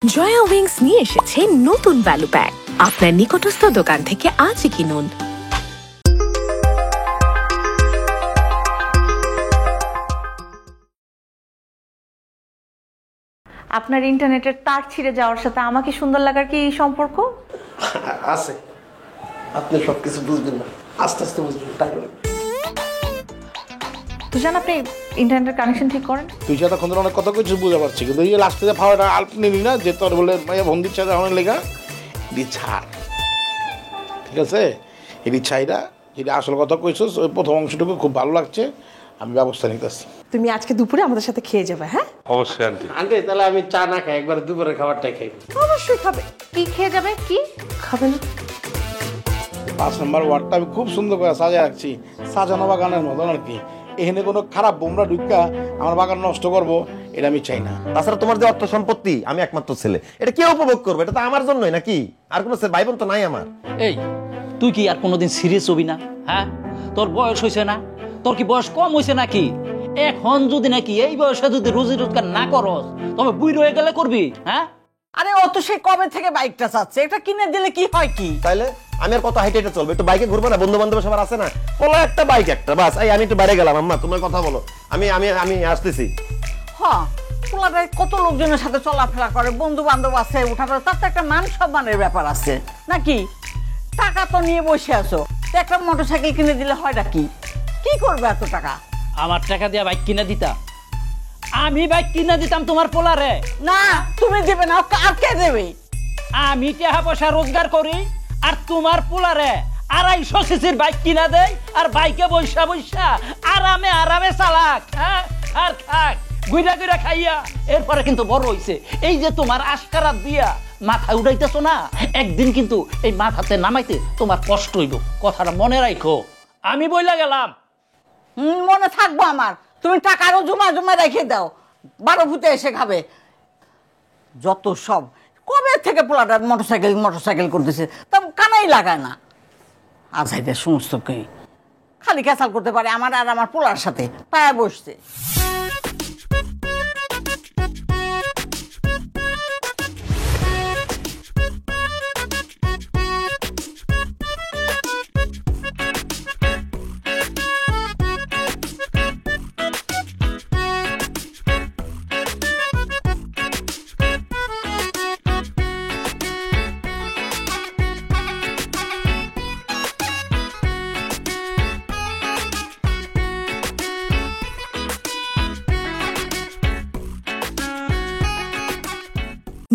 Jaya wings নিয়ে এসেছে নতুন ভ্যালু প্যাক। আপনার নিকটস্থ দোকান থেকে আজই কিনুন। আপনার ইন্টারনেটের তার ছিঁড়ে যাওয়ার সাথে আমাকে সুন্দর লাগার কি সম্পর্ক আছে? আপনি সবকিছু বুঝবেন না, আস্তে আস্তে বুঝবেন। তাই বলে তুষান, আপনি ইন্টারনেটের কানেকশন ঠিক করেন। তুই সাথে এখন অনেক কথা কিছু বুঝতে পারছি, কিন্তু এই লাস্টে যে ফাওয়াটা আল্প নিলি না, যে তোর বলে বন্দির সাথে আমার লেখা এটি ছাড়, ঠিক আছে? এটি ছাইরা যেটা আসল কথা কইছিস, ওই প্রথম অংশটুকু খুব ভালো লাগছে, আমি ব্যবস্থা নিতেছি। তুমি আজকে দুপুরে আমাদের সাথে খেয়ে যাবে। হ্যাঁ অবশ্যই আন্টি। আন্টি তাহলে আমি চা না খাই, একবার দুপুরে খাবারটাই খাই। অবশ্যই খাবে। কি খেয়ে যাবে? কি খাবে না? 5 নম্বর ওয়ার্ডটা আমি খুব সুন্দর করে সাজিয়ে রাখছি, সাজানো বাগানের মতন আর কি। এখানে কোনো খারাপ বোমরা ঢুকা আমার বাগান নষ্ট করবো, এটা আমি চাই না। তাছাড়া তোমার যে অর্থ সম্পত্তি, আমি একমাত্র ছেলে, এটা কে উপভোগ করবে? এটা তো আমার জন্যই নাকি? আর কোনো ভাই বোন তো নাই আমার। এই তুই কি আর কোনোদিন সিরিয়াস হবি না? হ্যাঁ, তোর বয়স হয়েছে না? তোর কি বয়স কম হয়েছে নাকি? এখন যদি নাকি এই বয়সে যদি রুজি রোজগার না করস, তবে বুড়ি রয়ে গেলে করবি? হ্যাঁ, আরে ও তো সেই কবে থেকে বাইকটা চাচ্ছে, এটা কিনে দিলে কি হয় কি? তাইলে আমি আর কত হাইটে হেঁটে চলবে? একটু বাইকে ঘুরবো না? বন্ধু বান্ধব সবার আছে না? বলো একটা বাইক একটা বাস। এই আমি একটু বাইরে গেলাম, আম্মা তোমার কথা বলো, আমি আমি আমি আসতেছি। হ্যাঁ, পোলাটায় কত লোকজনের সাথে চলাফেরা করে, বন্ধু বান্ধব আছে, উঠাফেরা, তার তো একটা মান সম্মানের ব্যাপার আছে নাকি? টাকা তো নিয়ে বসে আছো, তো একটা মোটরসাইকেল কিনে দিলে হয় নাকি? কি করবে এত টাকা? আমার টাকা দিয়ে বাইক কিনে দিতাম, আমি বাইক কিনে দিতাম তোমার পোলারে। না, তুমি দেবে না, আর কে দেবে? আমি টাকা পয়সা রোজগার করি, আর তোমার পোলারে 250 সিসির বাইক কিনা দেয়, আর বাইকে বৈশা বৈশা আরামে আরামে চালাক। হ্যাঁ, আর খাক গুইরা গুইরা খাইয়া। এরপরে কিন্তু বড় হইছে, এই যে তোমার আশকারাত দিয়া মাথা উঠাইতেছো না, একদিন কিন্তু এই মাথাতে নামাইতে তোমার কষ্ট হইব, কথাটা মনে রাখো। আমি বইলা গেলাম। মনে থাকবো আমার। তুমি টাকা আরো জমা জমা রেখে দাও, 12 ভূতে এসে খাবে যত সব। কবে থেকে পোলাটা মোটরসাইকেল মোটরসাইকেল করতেছে, তা কানাই লাগায় না। আজাইদের সমস্ত কে খালি ক্যাসাল করতে পারে আমার আর আমার পোলার সাথে পায়ে বসছে।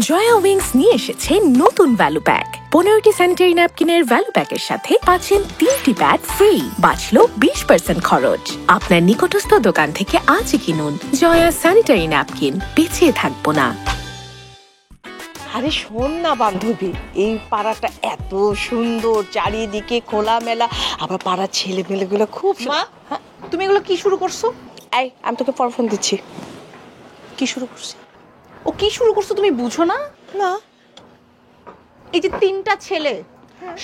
জয়া উইংস নিয়ে এসেছে নতুন ভ্যালু প্যাক। 15টি স্যানিটারি ন্যাপকিনের ভ্যালু প্যাকের সাথে পাচ্ছেন 3টি প্যাড ফ্রি, বাঁচলো 20% খরচ। আপনার নিকটস্থ দোকান থেকে আজই কিনুন। জয়া স্যানিটারি ন্যাপকিন, পিছিয়ে থাকবো না। আরে শোন না বান্ধবী, এই পাড়াটা এত সুন্দর, চারিদিকে খোলামেলা, আবার পাড়ার ছেলেমেয়েগুলো খুব। মা, তুমি এগুলো কি শুরু করছো? এই আমি তোকে পর ফোন দিচ্ছি। কি শুরু করছে? ও কি শুরু করছো তুমি বুঝো না? না, এই যে 3টা ছেলে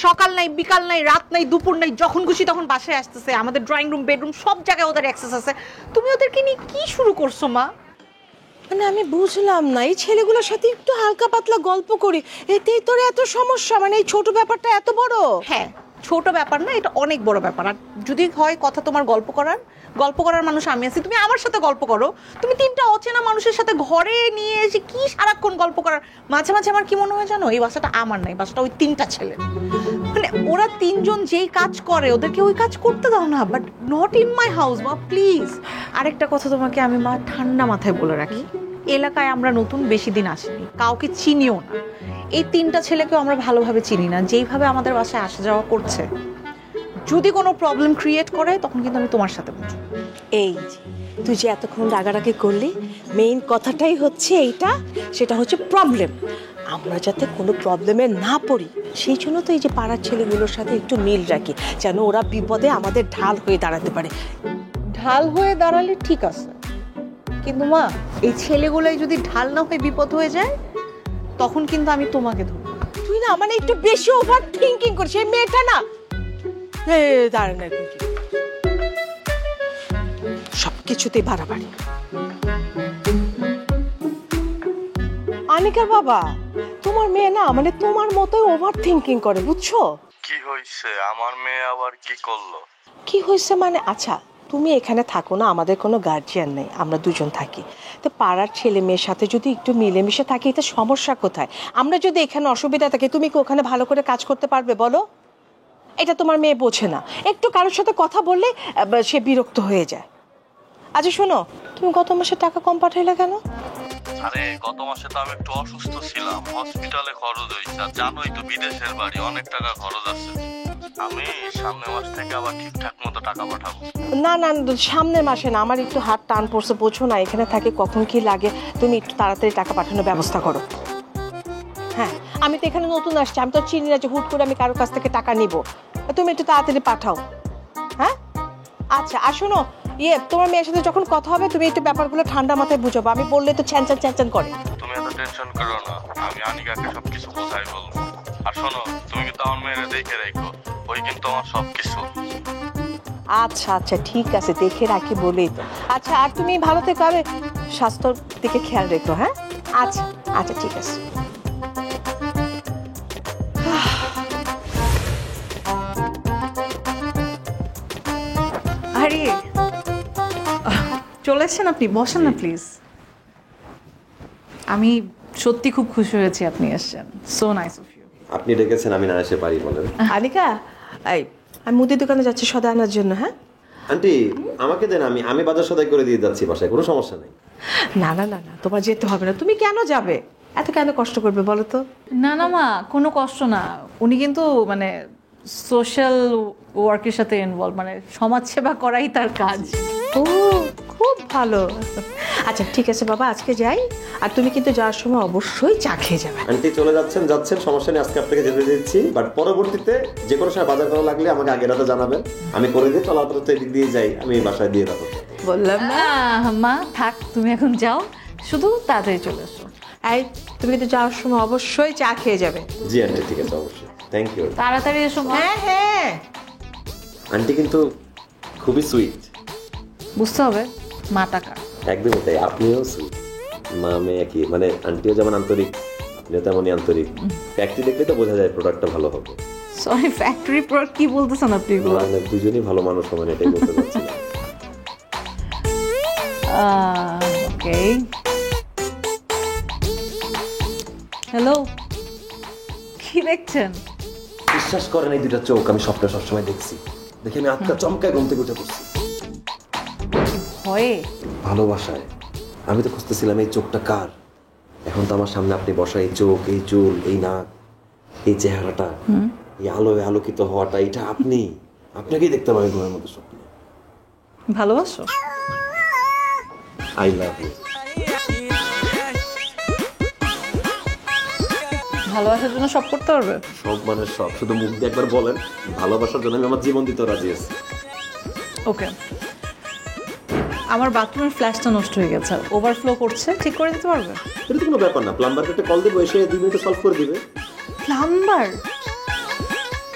সকাল নাই, বিকাল নাই, রাত নাই, দুপুর নাই, যখন খুশি তখন বাসায় আসতেছে। আমাদের ড্রয়িং রুম, বেডরুম সব জায়গায় ওদের অ্যাক্সেস আছে। তুমি ওদেরকে নিয়ে কি শুরু করছো মা? মানে আমি বুঝলাম না, এই ছেলেগুলোর সাথে একটু হালকা পাতলা গল্প করি, এতেই তোর এত সমস্যা? মানে এই ছোট ব্যাপারটা এত বড়? হ্যাঁ, ছোট ব্যাপার না, এটা অনেক বড় ব্যাপার। আর যদি হয় কথা তোমার গল্প করার মানুষ আমি আছি, তুমি আমার সাথে গল্প করো। তুমি 3টা অচেনা মানুষের সাথে ঘরে নিয়ে এসে কি সারাক্ষণ গল্প করার? মাঝে মাঝে আমার কি মনে হয় জানো, এই বাসাটা আমার নাই, বাসাটা ওই 3টা ছেলে। মানে ওরা 3জন যেই কাজ করে, ওদেরকে ওই কাজ করতে দাও না, but not in my house মা, প্লিজ। আরেকটা কথা তোমাকে আমি মা ঠান্ডা মাথায় বলে রাখি, এলাকায় আমরা নতুন, বেশি দিন আসিনি, কাউকে চিনিও না। এই 3টা ছেলেকেও আমরা ভালোভাবে চিনি না। যেইভাবে আমাদের বাসায় আসা যাওয়া করছে, যদি কোনো প্রবলেম ক্রিয়েট করে তখন কিন্তু আমি তোমার সাথে বলবো। এই যে তুই যে এতক্ষণ রাগারাগি করলি, মেইন কথাটাই হচ্ছে এইটা, সেটা হচ্ছে প্রবলেম। আমরা যাতে কোনো প্রবলেমে না পড়ি, সেই জন্য তো এই যে পাড়ার ছেলেগুলোর সাথে একটু মিল রাখি, যেন ওরা বিপদে আমাদের ঢাল হয়ে দাঁড়াতে পারে। ঢাল হয়ে দাঁড়ালে ঠিক আছে, কিন্তু মা এই ছেলেগুলোই যদি ঢাল না হয়ে বিপদ হয়ে যায়, তখন কিন্তু আমি তোমাকে ধরবো। তুই না মানে একটু বেশি ওভার থিঙ্কিং করছিস। এই মেয়েটা না, দাঁড়ান, সবকিছুতেই বাড়াবাড়ি। আনিকার বাবা, তোমার মেয়ে না মানে তোমার মতোই ওভার থিঙ্কিং করে, বুঝছো? কি হয়েছে? আমার মেয়ে আবার কি করলো? কি হয়েছে মানে, আচ্ছা তুমি এখানে থাকো না, আমাদের কোনো গার্জিয়ান নেই, আমরা দুজন থাকি। তো পাড়ার ছেলে মেয়ের সাথে যদি একটু মিলেমিশে থাকি, এটা সমস্যা কোথায়? আমরা যদি এখানে অসুবিধা থাকে, তুমি কি ওখানে ভালো করে কাজ করতে পারবে বলো? এটা তোমার মেয়ে বোঝে না, একটু কারোর সাথে কথা বললে সে বিরক্ত হয়ে যায়। আচ্ছা শোনো, তুমি গত মাসে টাকা কম পাঠাইলে কেন? আরে গত মাসে তো আমি একটু অসুস্থ ছিলাম, হসপিটালে খরচ হয়েছে, আর জানোই তো বিদেশের বাড়ি, অনেক টাকা খরচ আছে। আমি সামনের মাস থেকে আবার ঠিকঠাক মতো টাকা পাঠাবো। না না, সামনের মাসে না, আমার একটু হাত টান পড়ছে, বোঝো না, এখানে থাকে কখন কি লাগে, তুমি একটু তাড়াতাড়ি টাকা পাঠানোর ব্যবস্থা করো। হ্যাঁ, আমি তো এখানে নতুন আসছি, আমি তো চিনি না যে হুট করে আমি কারোর কাছ থেকে টাকা নিব। তুমি একটু তাড়াতাড়ি পাঠাও। হ্যাঁ আচ্ছা, আর শোনো, তোমার মেয়ের সাথে যখন কথা হবে তুমি একটু ব্যাপারগুলো ঠান্ডা মাথায় বুঝাবো, আমি বললে তো চ্যান চ্যান করে। তুমি এত টেনশন করো না, আমি আনিকাকে সবকিছু বোঝাই বলবো। আর শোনো, তুমি কিন্তু আমার মেয়েরে দেখে রাখো, ওই কিন্তু আমার সবকিছু। আচ্ছা আচ্ছা ঠিক আছে, দেখে রাখি বলেই তো। আচ্ছা, আর তুমি ভালো থেকো, আর স্বাস্থ্যর দিকে খেয়াল রেখো। হ্যাঁ আচ্ছা আচ্ছা ঠিক আছে। আরে চলে এসেছেন আপনি, বসেন না প্লিজ। আমি সত্যি খুব খুশি হয়েছি আপনি এসেছেন, সো নাইস অফ ইউ। আপনি ডেকেছেন, আমি না এসে পারি বলেন? আনিকা, আমি মুদির দোকানে যাচ্ছি সদা আনার জন্য। হ্যাঁ আন্টি আমাকে দেন, আমি বাজার সদাই করে দিয়ে যাচ্ছি বাসায়, কোনো সমস্যা নেই। না না না না, তোমার যেতে হবে না। তুমি কেন যাবে, এত কেন কষ্ট করবে বলো তো? না না মা, কোনো কষ্ট না। উনি কিন্তু মানে সোশ্যাল ওয়ার্কের সাথে ইনভলভ, মানে সমাজ সেবা করাই তার কাজ। ও খুব ভালো। আচ্ছা ঠিক আছে বাবা, আজকে যাই। আর তুমি কিন্তু যাওয়ার সময় অবশ্যই চা খেয়ে যাবে। আন্টি চলে যাচ্ছেন, সমস্যা নেই, আজকে আপনাকে যেতে দিচ্ছি, বাট পরবর্তীতে যে কোনো সময় বাজার করা লাগলে আমাকে আগে রাতে জানাবেন, আমি করে দিই। চলা তো এদিক দিয়ে যাই, আমি বাসায় দিয়ে দেবো। বললাম না। মা থাক, তুমি এখন যাও, শুধু তাড়াতাড়ি চলে এসো। এই তুমি কিন্তু যাওয়ার সময় অবশ্যই চা খেয়ে যাবে। জি আন্টি, ঠিক আছে, অবশ্যই, থ্যাংক ইউ। তাড়াতাড়ি এসো মা। হ্যাঁ হ্যাঁ। আন্টি কিন্তু খুবই সুইট। বুঝতে হবে মা টাকা। একদমই তাই, আপনিও সুইট। মা মেয়ে একই, মানে আন্টিও যেমন আন্তরিক, আপনিও তেমনই আন্তরিক। ফ্যাক্টরি দেখলে তো বোঝা যায় প্রোডাক্টটা ভালো হবে। সরি, ফ্যাক্টরি প্রোডাক্ট কি বলতেছেন আপনি এগুলো? মানে দুজনই ভালো মানুষ হবেন, এটাই বলতে চাচ্ছি। ওকে, হ্যালো, কি দেখছেন? বিশ্বাস করেন, এই দুটা চোখ আমি স্বপ্নে সবসময় দেখছি, দেখে আমি আত্মা চমকায় ঘুম থেকে উঠে পড়ছি। ভয়ে? ভালোবাসায়। আমি তো খুঁজতেছিলাম এই চোখটা কার। এখন তো আমার সামনে আপনি বসা, এই চোখ, এই চুল, এই নাক, এই চেহারাটা, এই আলোয় আলোকিত হওয়াটা, এটা আপনি, আপনাকেই দেখতে পাবেন ঘুমের মধ্যে স্বপ্নে। ভালোবাসো? I love you. ভালোবাসার জন্য সব করতে পারবে? সব মানে সব, শুধু মুখ দিয়ে একবার বলেন ভালোবাসার জন্য আমি আমার জীবন দিতে রাজি আছি। ওকে, আমার বাথরুমের ফ্ল্যাশটা নষ্ট হয়ে গেছে, ওভারফ্লো করছে, ঠিক করে দিতে পারবে? এটা তো কোনো ব্যাপার না, প্লাম্বারকে একটা কল দেবো, এসে 2 মিনিটে সলভ করে দিবে। প্লাম্বার?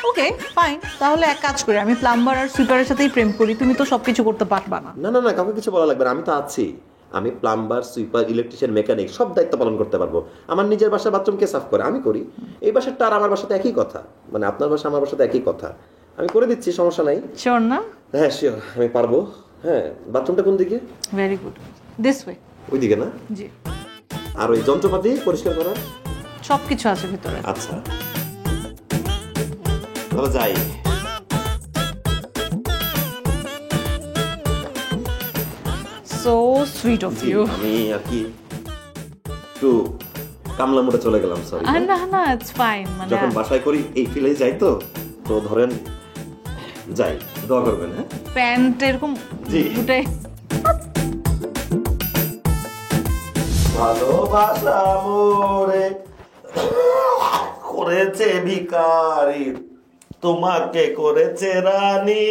ওকে ফাইন, তাহলে এক কাজ করি, আমি প্লাম্বার আর সুইপারের সাথেই প্রেম করি, তুমি তো সবকিছু করতে পারবা না। না না না, কাউকে কিছু বলা লাগবে না, আমি তো আছি। আমি প্লাম্বার, সুইপার, ইলেকট্রিশিয়ান, মেকানিক সব দায়িত্ব পালন করতে পারবো। আমার নিজের বাসার বাথরুম কে সাফ করে আমি করি, এই বাসারটা আর আমার বাসাতে একই কথা, মানে আপনার বাসা আমার বাসাতে একই কথা, আমি করে দিচ্ছি, সমস্যা নাই। শিওর না? হ্যাঁ শিওর, আমি পারবো। হ্যাঁ, বাথরুমটা কোন দিকে? Very good, this way. ওই দিকে না? জি। আর ওই যন্ত্রপাতি পরিষ্কার করা? সব কিছু আছে ভিতরে। আচ্ছা, তাহলে যাই। So sweet of you. আমি আর কি একটু কামলা মোড়ে চলে গেলাম, সরি। না না, ইটস ফাইন, মানে যখন বাসায় করি এই ফিলে যাই, তো তো ধরেন যাই, দোয়া করবেন। হ্যাঁ, প্যান্ট এরকম জি। উঠে ভালোবাসা মোরে করেছে ভিখারি, তোমাকে করেছে রানী।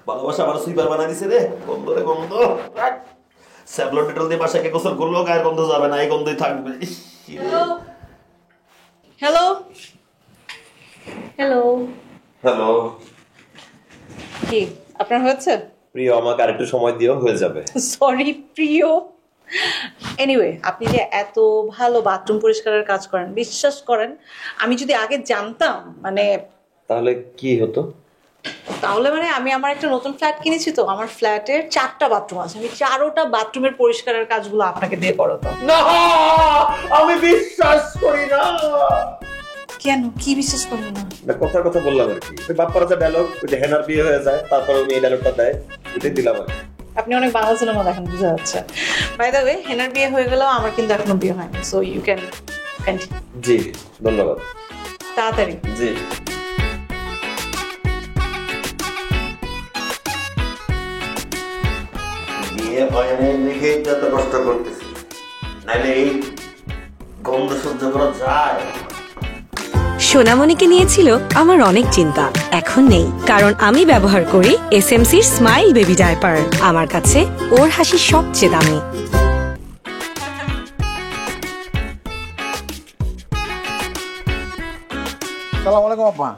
ভালোবাসা আমার সুইপার বানাই দিছে রে, গন্ধ রে গন্ধ। স্যাভলন ডেটল দিয়ে বাসাকে গোসল করলেও গায়ের গন্ধ যাবে না, এই গন্ধই থাকবে। হ্যালো হ্যালো হ্যালো, কি আপনার হয়েছে? প্রিয়, আমাকে আরেকটু সময় দিও, হয়ে যাবে। সরি প্রিয়, এনিওয়ে, আপনি যে এত ভালো বাথরুম পরিষ্কারের কাজ করেন, বিশ্বাস করেন আমি যদি আগে জানতাম তাহলে কি হতো? তাহলে আমি আমার একটা নতুন ফ্ল্যাট কিনেছি, তো আমার ফ্ল্যাটের 4টা বাথরুম আছে, আমি 4টা বাথরুমের পরিষ্কারের কাজগুলো আপনাকে দিয়ে করাতাম। না, আমি বিশ্বাস করি না। কেন, কি বিশ্বাস করবেন না? কথার কথা বললাম আর কি। বাপ্পার যে ডায়লগ, ওই যে হেনার বিয়ে হয়ে যায়, তারপরে উনি এই ডায়লগটা দেয়, ওটাই দিলাম আর কি। আপনি অনেক বাংলা সিনেমা দেখেন, বোঝা যাচ্ছে। বাই দ্য ওয়ে, হেনার বিয়ে হয়ে গেলেও আমার কিন্তু এখনো বিয়ে হয়নি, সো ইউ ক্যান কন্টিনিউ। জি, ধন্যবাদ। তাড়াতাড়ি। জি। বিয়ে হয়নি দেখেই তো এত কষ্ট করতেছি, নাইলে এই গন্ধ সহ্য করা যায়? সোনামণিকে নিয়েছিল আমার অনেক চিন্তা, এখন নেই, কারণ আমি ব্যবহার করি এসএমসির স্মাইল বেবি ডায়পার। আমার কাছে ওর হাসি সবচেয়ে দামি। আসসালামু আলাইকুম আপা।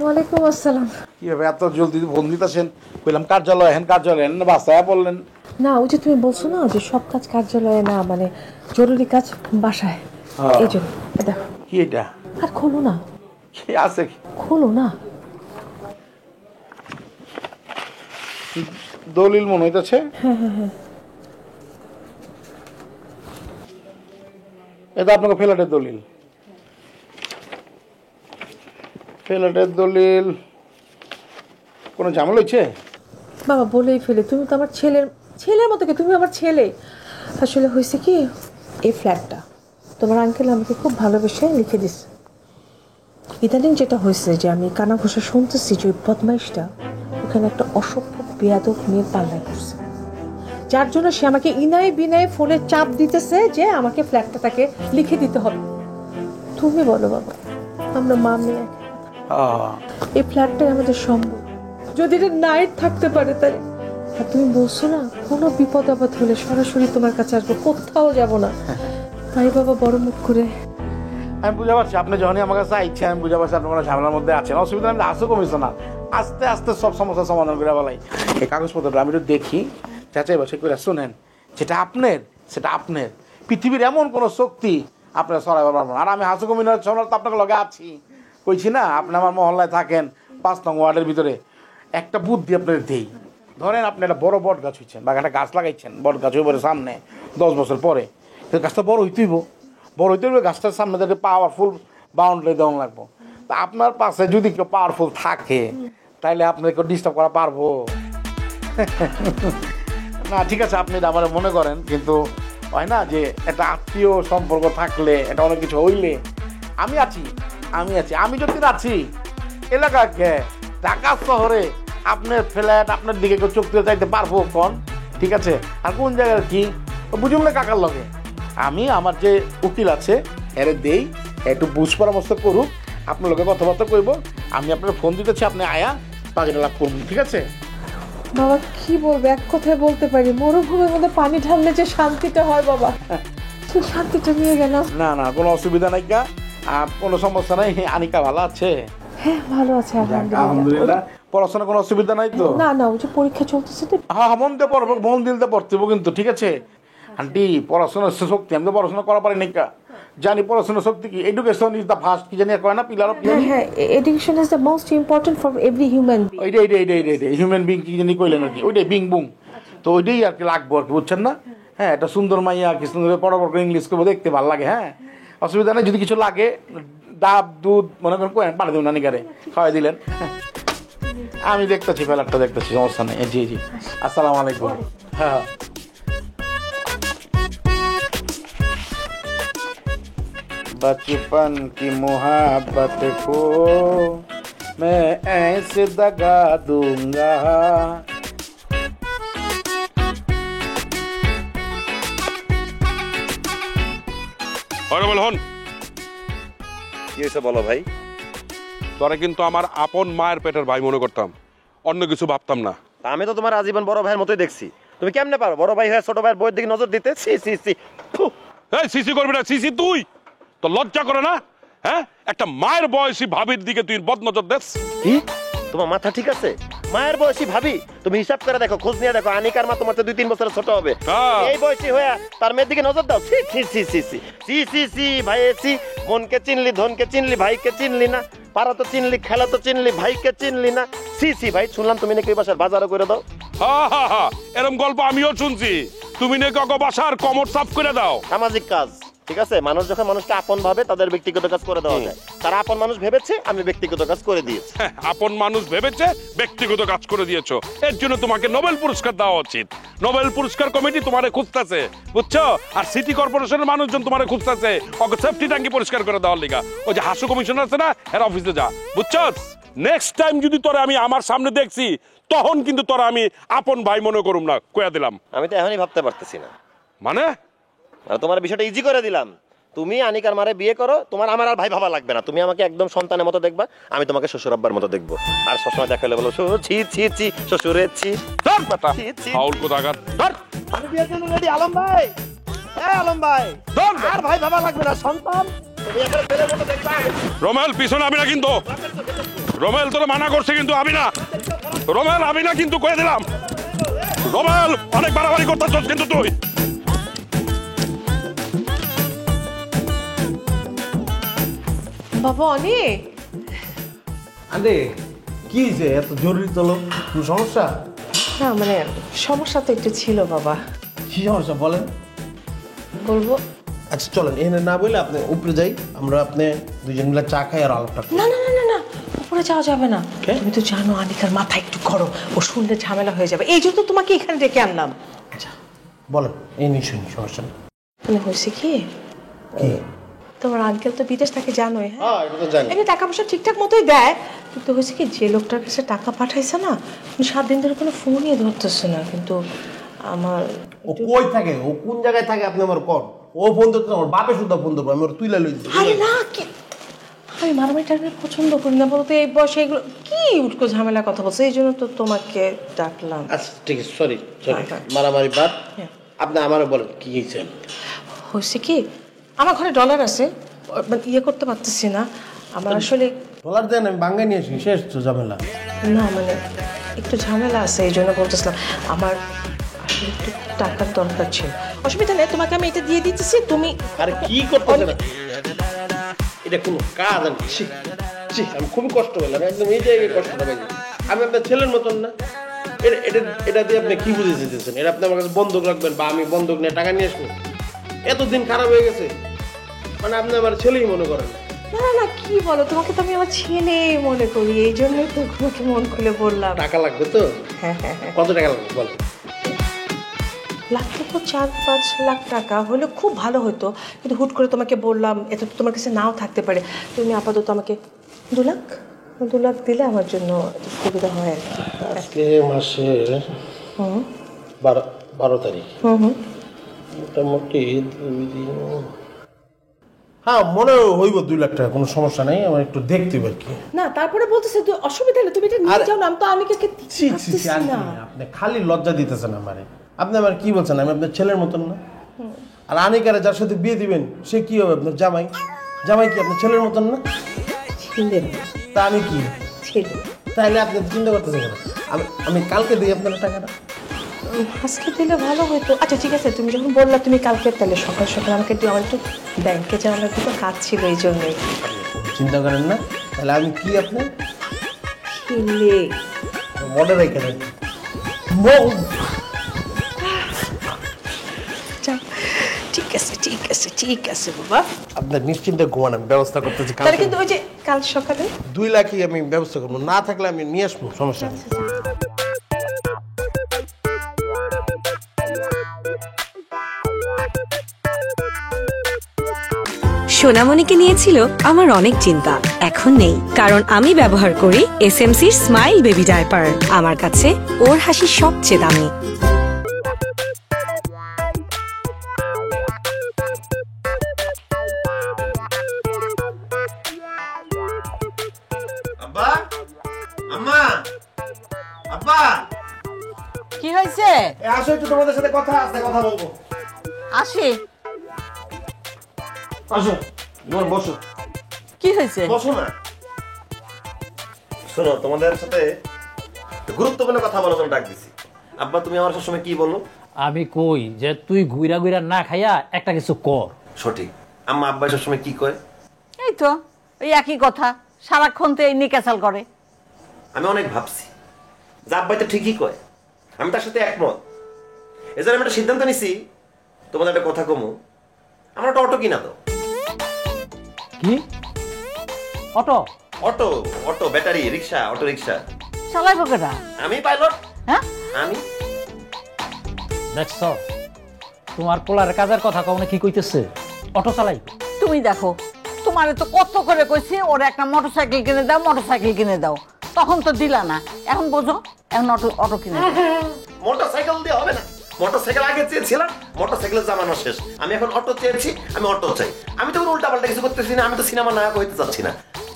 ওয়ালাইকুম আসসালাম। কিভাবে এত জলদি ফোন দিতেছেন? বললাম কার্যালয়, কার্যালয় বাসায় বললেন। না, ওই যে তুমি বলছো না যে সব কাজ কার্যালয়ে না, জরুরি কাজ বাসায়, এই জন্য। দেখো কি এটা? আর খোলো না। কি আছে? খোলো না। দলিল মনে হইতেছে। হ্যাঁ। এটা আপনাকে ফ্ল্যাটের দলিল। ফ্ল্যাটের দলিল। কোনো ঝামেলা হয়েছে? বাবা বলেই ফেলে, তুমি তো আমার ছেলের মতো, তুমি আমার ছেলে। আসলে হয়েছে কি, এই ফ্ল্যাটটা তোমার আঙ্কেল আমাকে খুব ভালোবেসে লিখে দিচ্ছে। ইদানিং যেটা হয়েছে যে আমি কানা ঘোষা শুনতেছি যে ওই বদমাইশটা ওখানে একটা অসভ্য বেয়াদব মেয়ের পাল্লায় করছে, যার জন্য সে আমাকে ইনায় বিনায় ফোনে চাপ দিতেছে যে আমাকে ফ্ল্যাটটা তাকে লিখে দিতে হবে। তুমি বলো বাবা, আমরা মা মেয়ে, এই ফ্ল্যাটটাই আমাদের সম্ভব। যদি এটা নাইট থাকতে পারে তাহলে। আর তুমি বলছো না কোনো বিপদ আপদ হলে সরাসরি তোমার কাছে আসবো, কোথাও যাব না। তাই বাবা বড় মুখ করে। আমি বুঝতে পারছি আপনি যখনই আমার কাছে আইছে, আমি বুঝতে পারছি আপনার ঝামেলার মধ্যে আছেন। অসুবিধা আমি আসো কমিছো না, আস্তে আস্তে সব সমস্যার সমাধান করে বলাই। এই কাগজপত্রটা আমি একটু দেখি, যাচাই বাছাই করে শোনেন। যেটা আপনার সেটা আপনার। পৃথিবীর এমন কোনো শক্তি আপনার সরাইবার পারবো না। আর আমি হাসু কমিনার তো আপনাকে লগে আছি, কইছি না আপনি আমার মহল্লায় থাকেন 5 নং ওয়ার্ডের ভিতরে। একটা বুদ্ধি আপনার দেই। ধরেন আপনি একটা বড় বট গাছ হইছেন বা একটা গাছ লাগাইছেন, বট গাছ হইব সামনে 10 বছর পরে, গাছটা বড় হইতেইব। বড় হইতে হইবে গাছটার সামনে একটা পাওয়ারফুল বাউন্ডারি দেওয়া লাগবো। তা আপনার পাশে যদি কেউ পাওয়ারফুল থাকে তাইলে আপনাকে ডিস্টার্ব করা পারবো না? ঠিক আছে, আপনি এটা আমার মনে করেন, কিন্তু হয় না যে একটা আত্মীয় সম্পর্ক থাকলে এটা অনেক কিছু হইলে আমি আছি। আমি যদি আছি এলাকাকে, ঢাকা শহরে আপনার ফ্ল্যাট আপনার দিকে কেউ চোখ তুলে চাইতে পারবো কোন? ঠিক আছে, আর কোন জায়গার কি বুঝুন না কাকার লগে। আমি আমার যে উকিল আছে এর দেই, একটু বুঝ পরামর্শ করুক, আপনার লোকে কথাবার্তা কইব। আমি আপনার ফোন দিতেছি, আপনি আয়া বাকিটা লাভ করুন। ঠিক আছে বাবা কি বলবো, এক কথায় বলতে পারি মরুভূমির মধ্যে পানি ঢাললে যে শান্তিটা হয় বাবা, সেই শান্তিটা নিয়ে গেল। না কোনো অসুবিধা নাই, কোনো সমস্যা নাই। আনিকা ভালো আছে? হ্যাঁ ভালো আছে আলহামদুলিল্লাহ। পড়াশোনা কোনো অসুবিধা নাই তো? না ওই যে পরীক্ষা চলতেছে তো। হ্যাঁ মন দিয়ে পড়বো, মন দিতে পড়তে কিন্তু। ঠিক আছে আন্টি, পড়াশোনার শক্তি, আমি তো পড়াশোনা করা পারি না। জানি পড়াশোনার শক্তি কি, এডুকেশন ইজ দ্য ফার্স্ট, কি জানি কয় না পিলার অফ। হ্যাঁ, education is the most important for every human being. এইটাই হিউম্যান বিং কি জানি কইলেন আর কি, ওইটাই বিং বুং। তো ওইটাই আর কি লাগবো আর কি, বুঝছেন না? হ্যাঁ, একটা সুন্দর মাইয়া, কি সুন্দর পড়াপড় করে ইংলিশ করবো, দেখতে ভালো লাগে। হ্যাঁ অসুবিধা নেই, যদি কিছু লাগে ডাব দুধ মনে করেন কয়েন পানি দেবেন, নানিকারে খাওয়াই দিলেন। আমি দেখতেছি, ফ্ল্যাটটা দেখতেছি, সমস্যা নেই। জি আসসালামু আলাইকুম। হ্যাঁ बचपन की मोहब्बत को मैं ऐसे दगा दूंगा। হন কি হয়েছে বলো ভাই? তোরা কিন্তু আমার আপন মায়ের পেটের ভাই মনে করতাম, অন্য কিছু ভাবতাম না। আমি তো তোমার আজীবন বড় ভাইয়ের মতোই দেখছি। তুমি কেমনে পারো বড় ভাই হয়ে ছোট ভাইয়ের বইয়ের দিকে নজর দিতে? এই সিসি করবি না, সিসি তুই তো লজ্জা করে না? হ্যাঁ, একটা মায়ের বয়সী ভাবির দিকে তুই বদনজর দেস? তোমার মাথা ঠিক আছে? মায়ের বয়সী ভাবি, তুমি হিসাব করে দেখো, খোঁজ নিয়ে দেখো, আনিকার মা তোমার 2-3 বছরের ছোট হবে। এই বয়সী হয়ে তার মেয়ের দিকে নজর দাও। সি সি সি সি সি সি সি সি ভাই, সি মনকে চিনলি, ধনকে চিনলি, ভাইকে চিনলি না, পাড়া তো চিনলি, খেলা তো চিনলি, ভাইকে চিনলি না। সি সি ভাই, শুনলাম তুমি নাকি বাসার বাজারও করে দাও। এরকম গল্প আমিও শুনছি, তুমি নাকি বাসার কমর সাফ করে দাও। সামাজিক কাজ, ঠিক আছে? মানুষ যখন মানুষকে আপন ভাবে তাদের ব্যক্তিগত কাজ করে দেওয়া যায়। তারা আপন মানুষ ভেবেছে, আমি ব্যক্তিগত কাজ করে দিয়েছি। আপন মানুষ ভেবেছে, ব্যক্তিগত কাজ করে দিয়েছো, এর জন্য তোমাকে নোবেল পুরস্কার দেওয়া উচিত। নোবেল পুরস্কার কমিটি তোমারে খুঁজতেছে, বুঝছো? আর সিটি কর্পোরেশনের মানুষজন তোমারে খুঁজতেছে ওকে সেফটি ট্যাঙ্কি পরিষ্কার করে দেওয়ার লিগা। ওই যে হাসু কমিশনার আছে না, এর অফিসে যা, বুঝছো? নেক্সট টাইম যদি তোরা আমি আমার সামনে দেখছি, তখন কিন্তু তোরা আমি আপন ভাই মনে করুম না, কইয়া দিলাম। আমি তো এখনই ভাবতে পারতেছি না। মানে তোমার বিষয়টা ইজি করে দিলাম। তুমি আনিকার মারে বিয়ে করো, তোমার আমার আর ভাই ভাবা লাগবে না। তুমি আমাকে একদম সন্তানের মতো দেখবা, আমি তোমাকে শ্বশুর আব্বার মতো দেখবো। আর সবসময় দেখালে বলো ছি ছি ছি শ্বশুরের ছি। ফাউল কোথাকার। আমি বিয়ের জন্য রেডি। আলম ভাই, আলম ভাই, আর ভাই ভাবা লাগবে না, সন্তান তুমি একবার ছেলের মতো দেখবা। রোমেল পিছনে আমি না কিন্তু, রোমেল তোরা মানা করছে কিন্তু আমি না, রোমেল আমি না কিন্তু, কয়ে দিলাম। রোমেল অনেক বাড়াবাড়ি করতেছস কিন্তু তুই। বাবা অনেক আরে কি যে এত জরুরি তলো, কোনো সমস্যা? না মানে সমস্যা তো একটু ছিল বাবা। কি সমস্যা বলেন? বলবো? আচ্ছা চলেন, এখানে না বলে আপনি উপরে যাই, আমরা আপনি দুজন মিলে চা খাই আর আলাপটা করি। না না না না না, উপরে যাওয়া যাবে না। তুমি তো জানো আনিকার মাথা একটু গরম, ও শুনলে ঝামেলা হয়ে যাবে, এই জন্য তোমাকে এখানে ডেকে আনলাম। আচ্ছা বলেন, এই নিয়ে শুনি, সমস্যা নেই। মানে হয়েছে কি, তোমার আঙ্কেল তো বিদেশ থাকে জানোই। হ্যাঁ এটা তো জানি। এমনি টাকা পয়সা ঠিকঠাক মতোই দেয়, কিন্তু হয়েছে কি যে লোকটার কাছে টাকা পাঠাইছে না, 7 দিন ধরে কোনো ফোনই ধরতেছে না। কিন্তু আমার ও কই থাকে, ও কোন জায়গায় থাকে আপনি আমার কোন? ও ফোন ধরতে আমার বাপে শুদ্ধ ফোন ধরবো, আমি ওর তুইলা লই। আরে না, কি আমি মারামারি টারামারি পছন্দ করি না, বলতো এই বয়সে এগুলো কি উটকো ঝামেলা কথা বলছে, এই জন্য তো তোমাকে ডাকলাম। আচ্ছা ঠিক আছে, সরি সরি, মারামারি বাদ। আপনি আমারও বলেন কি হয়েছে? হয়েছে কি, আমার ঘরে ডলার আছে, ইয়ে করতে পারতেছি না। আমার আসলে ডলার দেন, আমি বাঙ্গাই নিয়ে আসি, শেষ তো ঝামেলা। না মানে একটু ঝামেলা আছে, এই জন্য বলতেছিলাম। আমার আসলে একটু টাকার দরকার ছিল। অসুবিধা নেই, তোমাকে আমি এটা দিয়ে দিতেছি, তুমি। আরে কি করতেছেন? এটা কোনো কাজ? আমি খুবই কষ্ট পেলাম, একদম এই জায়গায় কষ্টটা পাইছি। আমি আপনার ছেলের মতন না। এটা দিয়ে আপনি কি বুঝে যেতেছেন? এটা আপনি আমার কাছে বন্ধক রাখবেন বা আমি বন্ধক নিয়ে টাকা নিয়ে আসবো? এতদিন খারাপ হয়ে গেছে, মানে আপনি আমার ছেলেই মনে করেন। না না না, কি বলো, তোমাকে তো আমি আমার ছেলে মনে করি, এই জন্যই তো তোমাকে মন খুলে বললাম। টাকা লাগবে তো? হ্যাঁ হ্যাঁ হ্যাঁ। কত টাকা লাগবে বল? লাগতো তো 4-5 লাখ টাকা হলে খুব ভালো হতো, কিন্তু হুট করে তোমাকে বললাম, এটা তো তোমার কাছে নাও থাকতে পারে। তুমি আপাতত আমাকে 2 লাখ দিলে আমার জন্য একটু সুবিধা হয় আর কি। আজকে মাসের 12 তারিখ, মোটামুটি 2 দিন। হ্যাঁ মনে হইব 2 লাখ টাকা, কোনো সমস্যা নাই, আমার একটু দেখতে হবে আর কি। না তারপরে বলতেছে তো অসুবিধা হলে তুমি এটা নিয়ে যাও না, আমি তো অনেকে না। আপনি খালি লজ্জা দিতেছেন আমারে। আপনি আমার কি বলছেন? আমি আপনার ছেলের মতন না? আর আনিকারে যার সাথে বিয়ে দিবেন সে কি হবে? আপনার জামাই। জামাই কি আপনার ছেলের মতন না? ছেলে। তা আমি কি ছেলে? তাহলে আপনি চিন্তা করতেছেন কেন? আমি কালকে দিই আপনার টাকাটা। আজকে দিলে ভালো হতো। আচ্ছা ঠিক আছে, তুমি যখন বললা তুমি কালকে, তাহলে সকাল সকাল আমাকে একটু, আমার একটু ব্যাংকে যাওয়ার একটু কাজ ছিল, এই জন্যই। চিন্তা করেন না, তাহলে আমি কি আপনার ছেলে মনে রেখে দেন। ঠিক আছে ঠিক আছে ঠিক আছে বাবা, আপনার নিশ্চিন্তে ঘুমান, আমি ব্যবস্থা করতেছি। তাহলে কিন্তু ওই যে কাল সকালে 2 লাখই আমি ব্যবস্থা করবো, না থাকলে আমি নিয়ে আসবো, সমস্যা নেই। সোনামণিকে নিয়েছিল আমার অনেক চিন্তা, এখন নেই, কারণ আমি ব্যবহার করি এসএমসির স্মাইল বেবি ডায়পার। আমার কাছে ওর হাসি সবচেয়ে দামি। আব্বা, আম্মা, আব্বা, কি হয়েছে? আসো একটু, তোমাদের সাথে কথা আছে, কথা বলবো। আসি। আসো, বসো। কি হয়েছে? বসো না। শোনো, তোমাদের সাথে গুরুত্বপূর্ণ কথা বলার জন্য ডাক দিছি। আব্বা তুমি আমার সবসময় কি বলো? আমি কই যে তুই ঘুরা ঘুরা না খাইয়া একটা কিছু কর। সঠিক। আম্মা আব্বা সবসময় কি কয়? এই তো এই একই কথা, সারাক্ষণ তো এই নিকাচাল করে। আমি অনেক ভাবছি যে আব্বাই তো ঠিকই কয়, আমি তার সাথে একমত। এজন্য আমি একটা সিদ্ধান্ত নিছি, তোমাদের একটা কথা কমু, আমরা একটা অটো কিনা দাও। কি অটো? অটো অটো ব্যাটারি রিক্সা, অটো রিক্সা। চালাইবো কেটা? আমি পাইলট। হ্যাঁ আমি দেখছ তোমার পোলার কাজের কথা কখনো কি কইতেছে? অটো চালাই। তুমি দেখো, তোমারে তো কত করে কইছি ওর একটা মোটরসাইকেল কিনে দাও, মোটরসাইকেল কিনে দাও, তখন তো দিলা না। এখন বোঝো, এখন অটো অটো কিনে দাও। মোটরসাইকেল দিয়ে হবে না, মোটরসাইকেল আগে চেয়েছিলাম, মোটরসাইকেলের জামানো শেষ, আমি এখন অটো চেয়েছি, আমি অটো চাই। আমি তো উল্টা পাল্টা কিছু করতেছি না, আমি তো সিনেমা নায়ক হইতে চাচ্ছি না,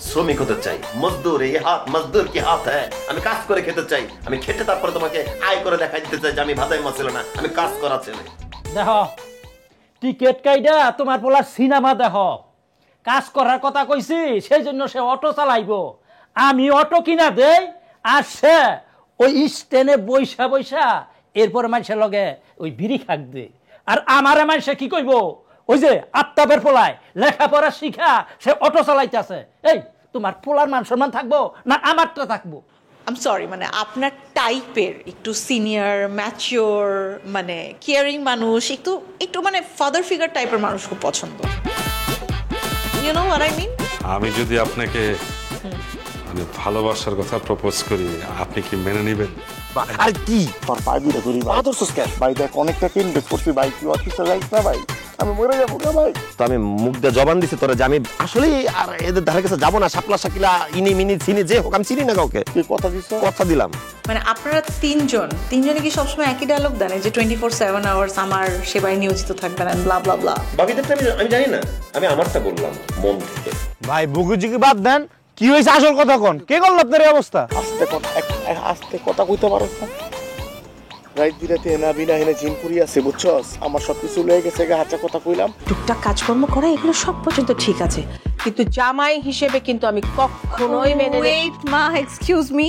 শ্রমিক হতে চাই। মজদুর এই হাত, মজদুর কি হাত হ্যাঁ। আমি কাজ করে খেতে চাই, আমি খেতে তারপরে তোমাকে আয় করে দেখাই দিতে চাই যে আমি ভাদাই মা ছিল না, আমি কাজ করা ছেলে। দেখো টিকেট কাইডা তোমার পোলার সিনেমা দেখো, কাজ করার কথা কইছি সেই জন্য সে অটো চালাইব। আমি অটো কিনা দেই আর সে ওই স্ট্যান্ডে বৈশা বৈশা এরপরে মানুষের লগে ওই বিড়ি খাকবে। আর আমারে মানুষে কি কইব, ওই যে আত্মাবের পোলায় লেখাপড়া শিখা সে অটো চালাইতেছে। এই তোমার পোলার মান সম্মান থাকবো না আমারটা থাকবো? আই এম সরি, মানে আপনার টাইপের একটু সিনিয়র ম্যাচিওর মানে কেয়ারিং মানুষ, একটু একটু মানে ফাদার ফিগার টাইপের মানুষ খুব পছন্দ। You know what I mean? আমি যদি আপনাকে মানে ভালোবাসার কথা প্রপোজ করি, আপনি কি মেনে নেবেন? আর কি তোর পায়ে দুটো করি আদর্শ স্ক্যান ভাই, দেখ অনেক টাকা ইনভেস্ট করছি ভাই, তুই অফিসে যাইস না ভাই, আমি মরে যাবো না ভাই। তো আমি মুখ দিয়ে জবান দিছি তোরা যে আমি আসলে আর এদের ধারে কাছে যাবো না, শাপলা শাকিলা ইনি মিনি চিনি যে হোক, আমি চিনি না কাউকে। তুই কথা দিস? কথা দিলাম। মানে আপনারা তিনজনে কি সবসময় একই ডায়লগ দেন যে 24/7 আওয়ার্স আমার সেবায় নিয়োজিত থাকবেন এন্ড ব্লা ব্লা ব্লা? বাকিদেরটা আমি জানি না, আমি আমারটা বললাম মন থেকে। ভাই বুকুজিকে বাদ দেন, কি হয়েছে আসল কথা কোন? কে করল আপনার এই অবস্থা? আস্তে কথা কইতে পারছ না? রাইত বিরাতে এনা বিনা হেনে জিনপুরি আছে বুঝছস, আমার সবকিছু লয়ে গেছে, হাঁচা কথা কইলাম। টুকটাক কাজকর্ম করা এগুলো সব পর্যন্ত ঠিক আছে, কিন্তু জামাই হিসেবে কিন্তু আমি কখনোই মেনে নেই। ওয়েট মা, এক্সকিউজ মি,